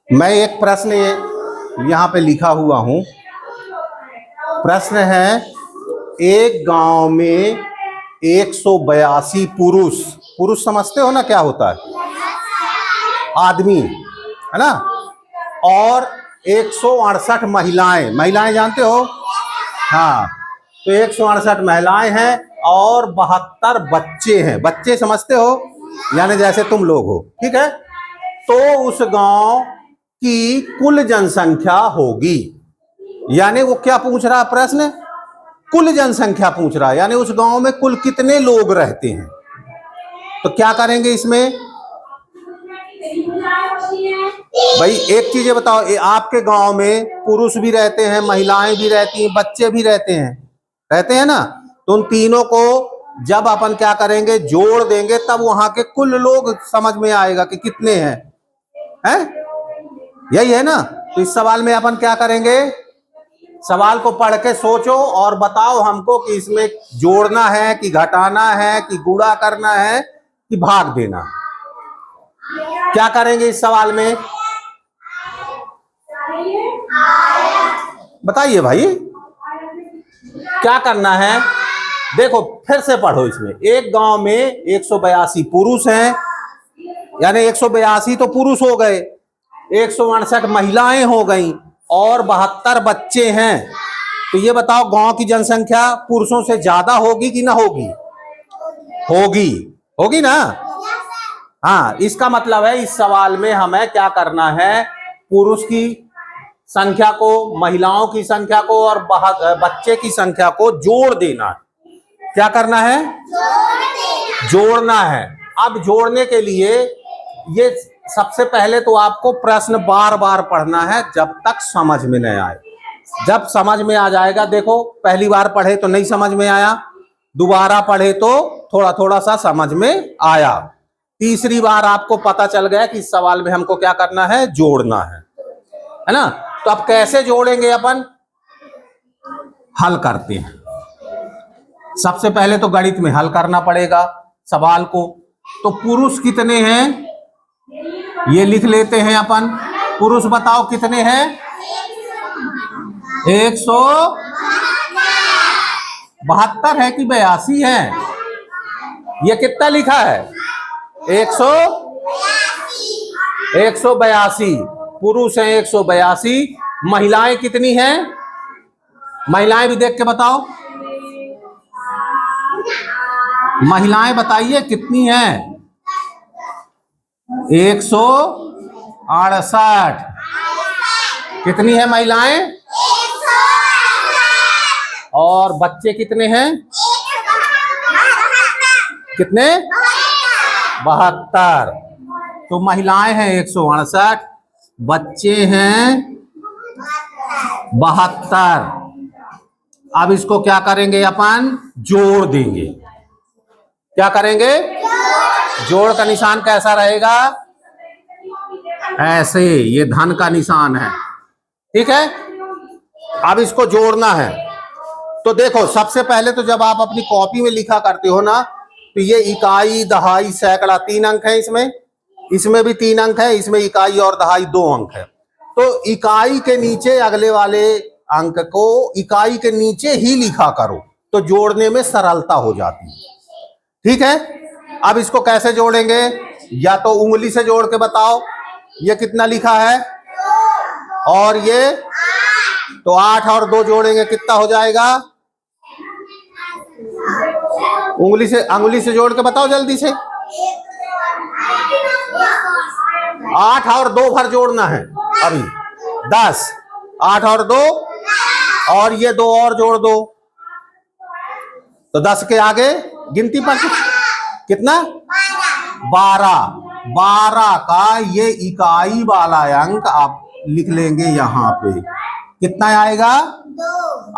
मैं एक प्रश्न यहाँ पे लिखा हुआ हूं। प्रश्न है, एक गांव में 182 पुरुष, पुरुष समझते हो ना क्या होता है? आदमी, है ना? और 168 महिलाएं, महिलाएं जानते हो? हाँ, तो 168 महिलाएं हैं और 72 बच्चे हैं। बच्चे समझते हो, यानी जैसे तुम लोग हो, ठीक है? तो उस गांव की कुल जनसंख्या होगी, यानी वो क्या पूछ रहा है प्रश्न? कुल जनसंख्या पूछ रहा है, यानी उस गांव में कुल कितने लोग रहते हैं। तो क्या करेंगे इसमें भाई? एक चीज बताओ, आपके गांव में पुरुष भी रहते हैं, महिलाएं भी रहती हैं, बच्चे भी रहते हैं ना? तो उन तीनों को जब अपन क्या करेंगे, जोड़ देंगे, तब वहां के कुल लोग समझ में आएगा कि कितने हैं। यही है ना? तो इस सवाल में अपन क्या करेंगे, सवाल को पढ़ के सोचो और बताओ हमको कि इसमें जोड़ना है कि घटाना है कि गुणा करना है कि भाग देना। क्या करेंगे इस सवाल में, बताइए भाई, क्या करना है? देखो फिर से पढ़ो। इसमें एक गांव में 182 पुरुष हैं, यानी 182 तो पुरुष हो गए, 168 महिलाएं हो गई और 72 बच्चे हैं। तो ये बताओ, गांव की जनसंख्या पुरुषों से ज्यादा होगी कि ना होगी? होगी ना? हाँ, इसका मतलब है इस सवाल में हमें क्या करना है, पुरुष की संख्या को, महिलाओं की संख्या को और बच्चे की संख्या को जोड़ देना है। क्या करना है? जोड़ना है। अब जोड़ने के लिए ये सबसे पहले तो आपको प्रश्न बार बार पढ़ना है जब तक समझ में नहीं आए। जब समझ में आ जाएगा, देखो पहली बार पढ़े तो नहीं समझ में आया, दोबारा पढ़े तो थोड़ा थोड़ा सा समझ में आया, तीसरी बार आपको पता चल गया कि इस सवाल में हमको क्या करना है, जोड़ना है ना? तो अब कैसे जोड़ेंगे अपन, हल करते हैं। सबसे पहले तो गणित में हल करना पड़ेगा सवाल को। तो पुरुष कितने हैं ये लिख लेते हैं अपन। पुरुष बताओ कितने हैं? 172 है कि 82 है? ये कितना लिखा है? 182 पुरुष हैं, 182। महिलाएं कितनी हैं? महिलाएं भी देख के बताओ, महिलाएं बताइए कितनी हैं? 168। कितनी है महिलाएं? और बच्चे कितने हैं? कितने? 72। तो महिलाएं हैं 168, बच्चे हैं 72। अब इसको क्या करेंगे अपन, जोड़ देंगे। क्या करेंगे? जोड़ का निशान कैसा रहेगा? ऐसे, ये धन का निशान है, ठीक है? अब इसको जोड़ना है। तो देखो, सबसे पहले तो जब आप अपनी कॉपी में लिखा करते हो ना, तो ये इकाई, दहाई, सैकड़ा 3 अंक है, इसमें भी 3 अंक है, इसमें इकाई और दहाई 2 अंक है। तो इकाई के नीचे अगले वाले अंक को इकाई के नीचे ही लिखा करो, तो जोड़ने में सरलता हो जाती है, ठीक है? अब इसको कैसे जोड़ेंगे, या तो उंगली से जोड़ के बताओ, ये कितना लिखा है, और ये तो 8 और 2 जोड़ेंगे कितना हो जाएगा? उंगली से जोड़ के बताओ जल्दी से। 8 और 2 भर जोड़ना है अभी, 10। 8 और 2, और ये 2 और जोड़ दो, तो 10 के आगे गिनती पर कितना? 12 का ये इकाई वाला अंक आप लिख लेंगे यहाँ पे, कितना आएगा? 2।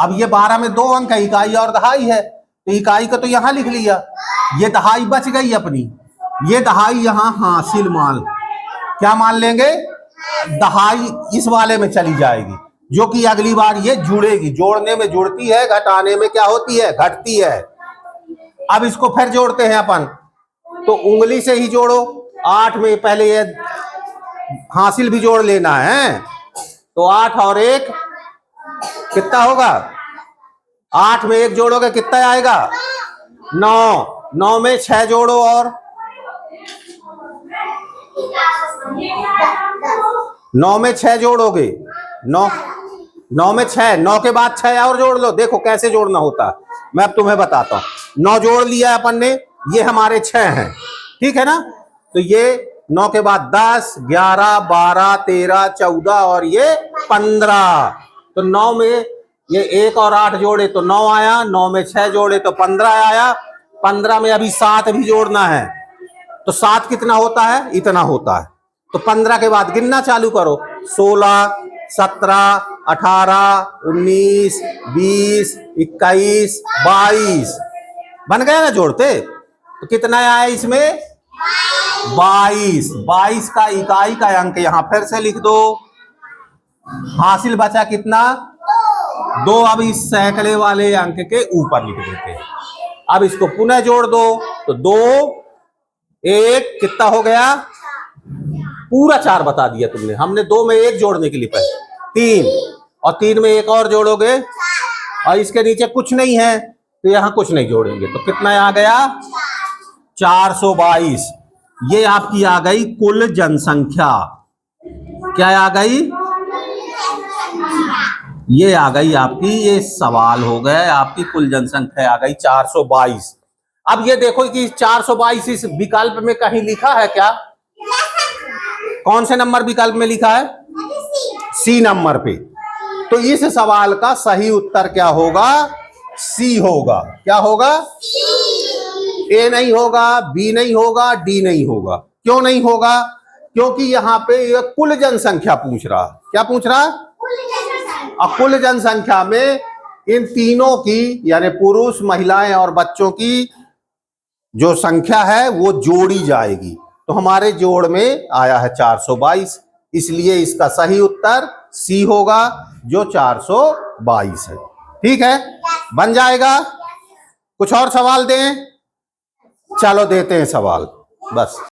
अब ये 12 में 2 अंक है, इकाई और दहाई है, तो इकाई का तो यहाँ लिख लिया, ये दहाई बच गई अपनी, ये दहाई यहाँ हासिल मान, क्या मान लेंगे? दहाई इस वाले में चली जाएगी, जो कि अगली बार ये जुड़ेगी। जोड़ने में जुड़ती है, घटाने में क्या होती है? घटती है। अब इसको फिर जोड़ते हैं अपन, तो उंगली से ही जोड़ो। 8 में पहले ये हासिल भी जोड़ लेना है। तो 8 और 1 कितना होगा? 8 में 1 जोड़ोगे कितना आएगा? 9। 9 में 6 जोड़ो और 9 में 6 जोड़ोगे, 9 में 6, 9 के बाद 6 और जोड़ लो। देखो कैसे जोड़ना होता है, मैं अब तुम्हें बताता हूं। 9 जोड़ लिया अपन ने, ये हमारे 6 हैं, ठीक है ना। तो ये 9 के बाद 10, 11, 12, 13, 14 और ये 15। तो 9 में ये 1 और 8 जोड़े तो 9 आया, 9 में 6 जोड़े तो 15 आया। 15 में अभी 7 भी जोड़ना है, तो 7 कितना होता है? इतना होता है। तो 15 के बाद गिनना चालू करो। 16, 17, 18, 19, 20, 21, 22 बन गया ना जोड़ते। तो कितना आया इसमें? 22। 22 का इकाई का अंक यहां फिर से लिख दो। हासिल बचा कितना? 2। अब इस सैकड़े वाले अंक के ऊपर लिख देते हैं। अब इसको पुनः जोड़ दो तो 2, 1 कितना हो गया? पूरा 4 बता दिया तुमने। हमने 2 में 1 जोड़ने के लिए पहले 3, और 3 में 1 और जोड़ोगे, और इसके नीचे कुछ नहीं है तो यहां कुछ नहीं जोड़ेंगे। तो कितना आ गया? 422। ये आपकी आ गई कुल जनसंख्या। क्या आ गई? ये आ गई आपकी, ये सवाल हो गए, आपकी कुल जनसंख्या आ गई 422। अब ये देखो कि 422 इस विकल्प में कहीं लिखा है क्या? कौन से नंबर विकल्प में लिखा है? सी नंबर पे। तो इस सवाल का सही उत्तर क्या होगा? सी होगा। क्या होगा? ए नहीं होगा, बी नहीं होगा, डी नहीं होगा। क्यों नहीं होगा? क्योंकि यहां पे ये कुल जनसंख्या पूछ रहा। क्या पूछ रहा? और कुल जनसंख्या में इन तीनों की, यानी पुरुष, महिलाएं और बच्चों की जो संख्या है वो जोड़ी जाएगी। तो हमारे जोड़ में आया है 422, इसलिए इसका सही उत्तर सी होगा, जो 422 है। ठीक है, बन जाएगा। कुछ और सवाल दें? चलो देते हैं सवाल, बस।